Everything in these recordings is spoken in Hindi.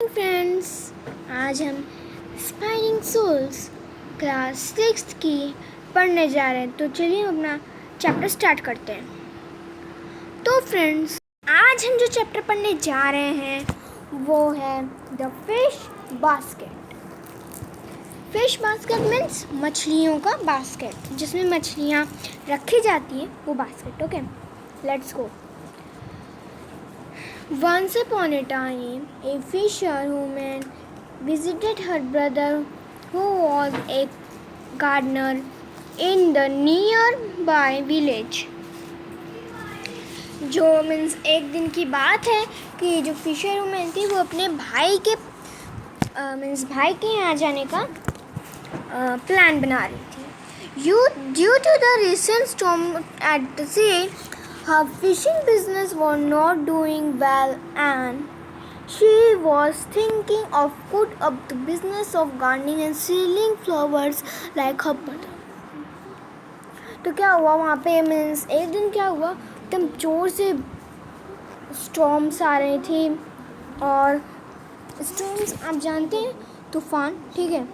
फ्रेंड्स, आज हम स्पाइनिंग सोल्स क्लास 6 की पढ़ने जा रहे हैं। तो चलिए हम अपना चैप्टर स्टार्ट करते हैं। तो फ्रेंड्स, आज हम जो चैप्टर पढ़ने जा रहे हैं वो है the fish basket. Fish basket means मछलियों का बास्केट, जिसमें मछलियाँ रखी जाती हैं, वो basket. Okay, let's go. Once upon a time, a fisherwoman visited her brother, who was a gardener in the nearby village. जो मीन्स एक दिन की बात है कि जो फिशर वूमेन थी वो अपने भाई के भाई के यहाँ जाने का प्लान बना रही थी। Due to the recent storm at the sea, her fishing business was not doing well and she was thinking of put up the business of gardening and selling flowers like her brother. तो क्या हुआ वहाँ पे मीन्स एक दिन क्या हुआ, एकदम जोर से स्टॉर्म्स आ रही थी। और स्टॉर्म्स आप जानते हैं, तूफ़ान, ठीक है,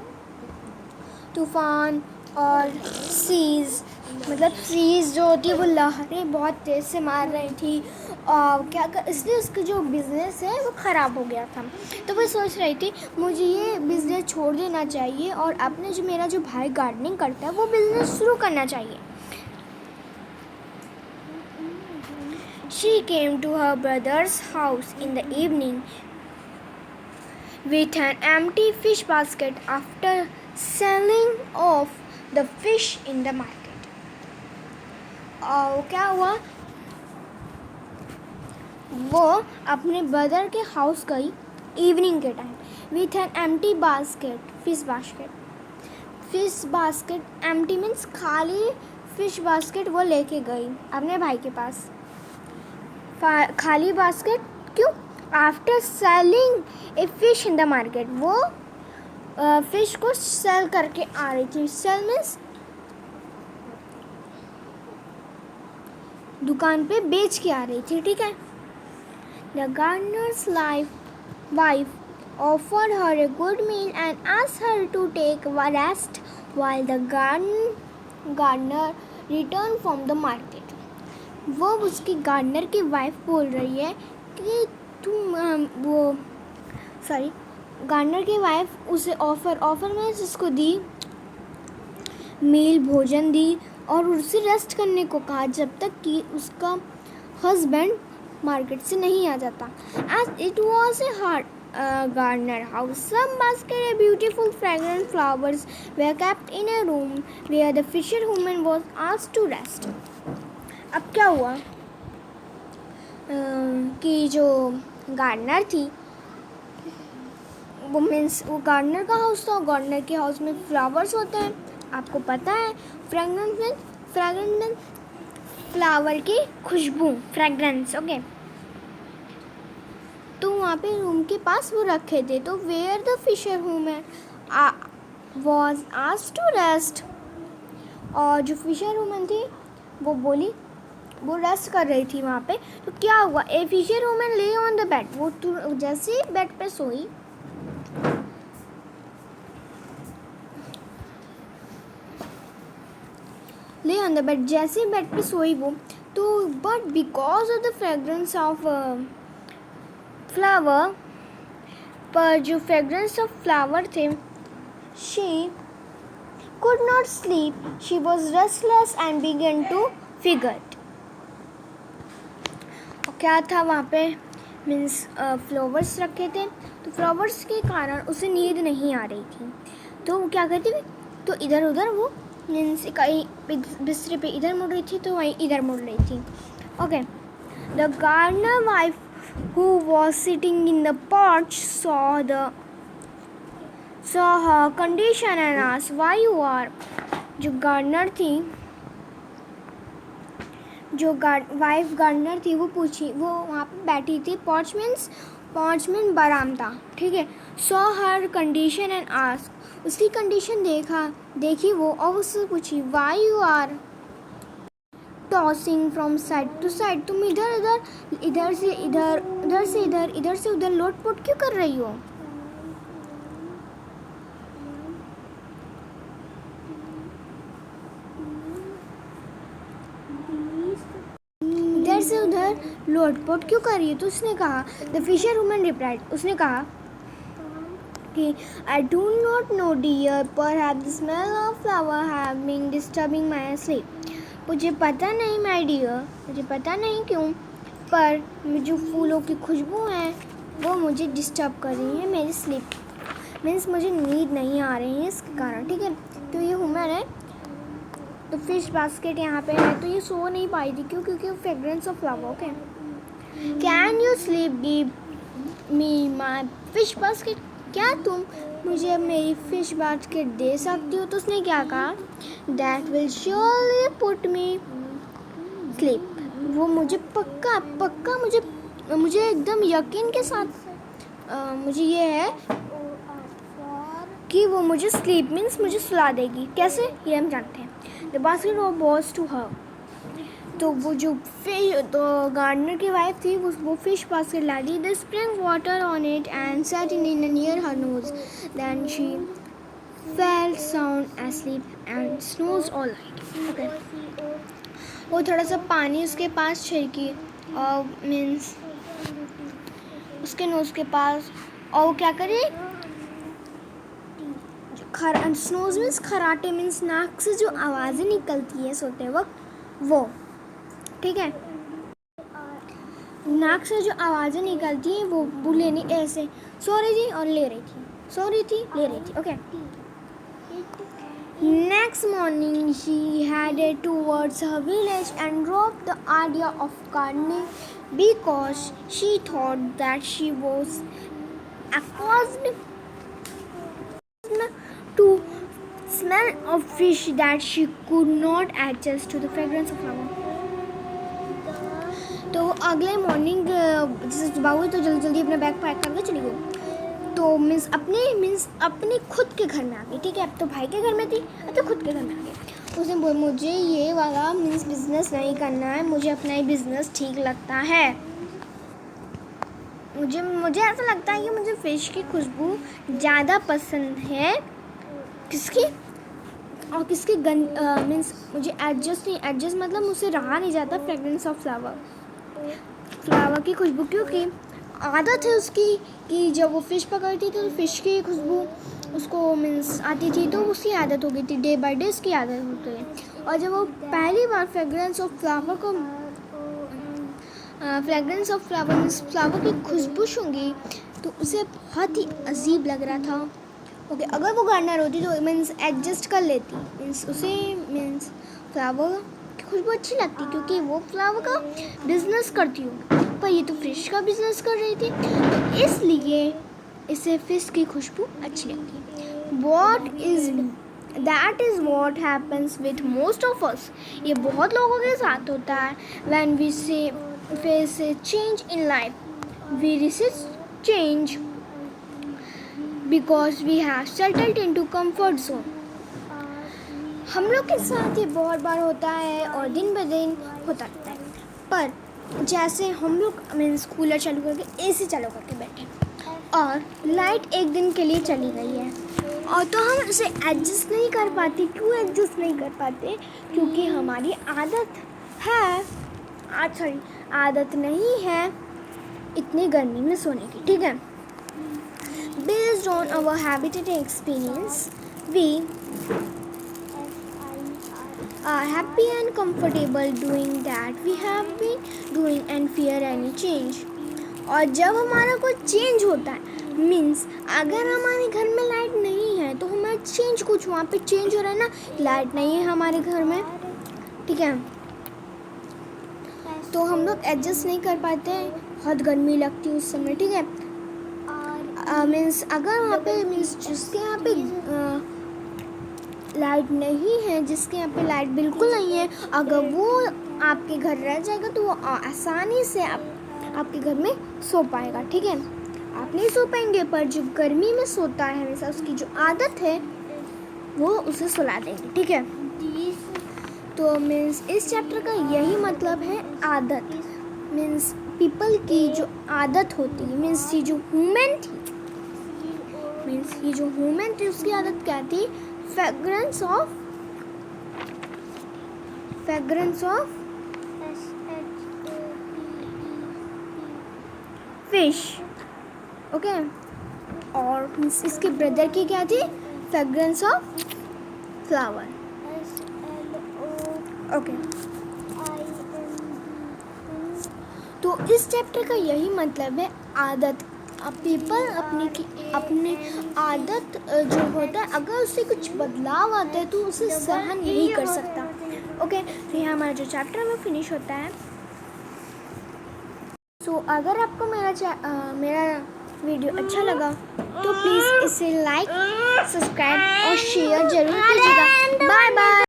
तूफ़ान और सीज़, मतलब सीज़ जो होती है वो लहरें बहुत तेज़ से मार रही थी। और इसलिए उसका जो बिज़नेस है वो ख़राब हो गया था। तो वो सोच रही थी मुझे ये बिज़नेस छोड़ देना चाहिए और अपने जो मेरा जो भाई गार्डनिंग करता है वो बिज़नेस शुरू करना चाहिए। She came to her brother's house in the evening with an empty fish basket after selling off the fish in the market. और क्या हुआ, वो अपने ब्रदर के हाउस गई इवनिंग के time with an empty basket, fish basket empty means खाली फिश बास्केट वो लेके गई अपने भाई के पास। खाली बास्केट क्यों? After selling a fish in the market, वो फिश को सेल करके आ रही थी। सेल मीन्स दुकान पे बेच के आ रही थी, ठीक है। The gardeners wife offered her a good meal and asked her to take a rest while the gardener return from the market. वो उसकी गार्डनर की वाइफ बोल रही है कि गार्डनर की वाइफ उसे ऑफर में उसको दी, मील भोजन दी और उसे रेस्ट करने को कहा जब तक कि उसका हस्बैंड मार्केट से नहीं आ जाता। As it was a gardener house, some basket of beautiful fragrant flowers were kept in a room where the fisherwoman was asked to rest. अब क्या हुआ कि जो गार्डनर थी वो गार्डनर का हाउस था। गार्डनर के हाउस में फ्लावर्स होते हैं, आपको पता है। फ्रेगरेंस फ्लावर की खुशबू, फ्रेगरेंस, ओके। तो वहाँ पे रूम के पास वो रखे थे। तो where the fisher woman was asked to rest, और जो फिशर वूमन थी वो बोली, वो रेस्ट कर रही थी वहाँ पे। तो क्या हुआ, ए फिशर वूमन ले ऑन द बेड, वो जैसे ही बेड पे सोई, ले ऑन द बेड, जैसे ही बेड पे सोई वो, तो but because of the fragrance of flower, पर जो फ्रेगरेंस ऑफ फ्लावर थे, she could not sleep, she was restless and began to fidget. क्या था वहाँ पे मीन्स फ्लावर्स रखे थे, तो फ्लावर्स के कारण उसे नींद नहीं आ रही थी। तो वो क्या करती थी, तो इधर उधर वो मीन्स कहीं बिस्तरे पे इधर मुड़ रही थी, तो वहीं इधर मुड़ रही थी। Okay, the gardener wife who was sitting in the porch saw her condition and asked why you are. जो गार्डनर थी, जो वाइफ गार्डनर थी, वो पूछी, वो वहाँ पे बैठी थी। पॉर्च मीन्स बरामदा, ठीक है। Saw her condition and ask, उसकी कंडीशन देखी वो, और उससे पूछी why you are tossing from side to side, तुम इधर से इधर उधर लोट पोट क्यों कर रही हो। इधर लोटपोट क्यों कर रही है? तो उसने कहा, द फिशर वुमन रिप्लाइड, उसने कहा कि I do not know dear, perhaps the smell of flower have been disturbing my sleep. मुझे पता नहीं माय डियर, मुझे पता नहीं क्यों, पर जो फूलों की खुशबू है वो मुझे डिस्टर्ब कर रही है मेरी स्लीप, मीन्स मुझे नींद नहीं आ रही है इसके कारण। ठीक है, तो ये वुमन है, तो फिश बास्केट यहाँ पे है, तो ये सो नहीं पाई थी। क्यों? क्योंकि fragrance of flower. Okay, can you sleep give me my fish basket, क्या तुम मुझे मेरी फिश बास्केट दे सकती हो? तो उसने क्या कहा, that will surely put me sleep, वो मुझे पक्का पक्का मुझे एकदम यकीन के साथ मुझे ये है कि वो मुझे स्लीप मीन्स मुझे सुला देगी। कैसे? ये हम जानते हैं। The basket was to her, तो वो जो फिश, तो गार्डनर की वाइफ थी, वो फिश बास्केट ला दी। The spring water on it and set in near her nose, then she fell sound asleep and snores all night. Okay, वो थोड़ा सा पानी उसके पास छिड़की और मीन्स उसके नोज़ के पास, और वो क्या करे, स्नोज मीन्स खराटे, मीन्स नाक से जो आवाज़ें निकलती है सोते वक्त वो, ठीक है, नाक से जो आवाज़ें निकलती हैं वो लेनी ऐसे सो रही थी और ले रही थी, सो रही थी ले रही थी। Okay, next morning she headed towards her village and dropped the idea of gardening because she thought that she was accustomed to smell of fish that she could not adjust to the fragrance of flower. तो अगले मॉर्निंग जैसे सुबह हुई तो जल्दी जल्दी अपना बैग पैक करके चली गई। तो मीन्स अपने खुद के घर में आ गई। ठीक है, अब तो भाई के घर में थी, अब तो खुद के घर में आ गई। उसने बोला, मुझे ये वाला मीन्स बिजनेस नहीं करना है, मुझे अपना ही बिजनेस ठीक लगता है। मुझे ऐसा लगता है कि मुझे फ़िश की खुशबू ज़्यादा पसंद है। किसकी? और किसकी मीन्स मुझे एडजस्ट मतलब मुझसे रहा नहीं जाता फ्रेगरेंस ऑफ फ्लावर की खुशबू, क्योंकि आदत है उसकी कि जब वो फ़िश पकड़ती थी तो फ़िश की खुशबू उसको मीन्स आती थी, तो उसकी आदत हो गई थी, डे बाय डे उसकी आदत हो गई। और जब वो पहली बार fragrance of flower means flower की खुशबू सूंघी तो उसे बहुत ही अजीब लग रहा था। ओके, अगर वो गार्डनर होती तो मीन्स एडजस्ट कर लेती, मीन्स उसे मीन्स फ्लावर की खुशबू अच्छी लगती क्योंकि वो फ्लावर का बिजनेस करती हूँ, पर ये तो फिश का बिजनेस कर रही थी, तो इसलिए इसे फिश की खुशबू अच्छी लगती। That is what happens with most of us, ये बहुत लोगों के साथ होता है। When we face a change in life, we resist change because we have settled into comfort zone. हम लोग के साथ ये बहुत बार होता है और दिन ब दिन होता रहता है, पर जैसे हम लोग मीन्स कूलर चालू करके एसी चालू करके बैठे और लाइट एक दिन के लिए चली गई है और तो हम उसे एडजस्ट नहीं कर पाते। क्यों एडजस्ट नहीं कर पाते? क्योंकि हमारी आदत नहीं है इतनी गर्मी में सोने की। ठीक है, based on our habited experience we are happy and comfortable doing that we have been doing and fear any change। और जब हमारा कोई चेंज होता है मीन्स अगर हमारे घर में लाइट नहीं है तो हमारा चेंज कुछ वहाँ पे चेंज हो रहा है ना, लाइट नहीं है हमारे घर में, ठीक है, तो हम लोग एडजस्ट नहीं कर पाते हैं, बहुत गर्मी लगती है उस समय। ठीक है, मीन्स अगर वहाँ पे मीन्स जिसके यहाँ पे लाइट नहीं है, जिसके यहाँ पे लाइट बिल्कुल नहीं है, अगर वो आपके घर रह जाएगा तो वो आसानी से आपके घर में सो पाएगा। ठीक है, आप नहीं सो पाएंगे, पर जो गर्मी में सोता है हमेशा उसकी जो आदत है वो उसे सुला देंगे। ठीक है, तो मीन्स इस चैप्टर का यही मतलब है, आदत मीन्स पीपल की जो आदत होती है, मीन्स ये जो ह्यूमन थी उसकी आदत क्या थी? Fragrance of fish, okay. और इसके ब्रदर की क्या थी? Fragrance of flower, okay. तो इस चैप्टर का यही मतलब है, आदत। पीपल अपने आदत जो होता है, अगर उससे कुछ बदलाव आता है तो उसे सहन नहीं कर सकता, ओके। तो यहाँ हमारा जो चैप्टर है वो फिनिश होता है। सो अगर आपको मेरा वीडियो अच्छा लगा तो प्लीज़ इसे लाइक, सब्सक्राइब और शेयर जरूर कीजिएगा। Bye bye.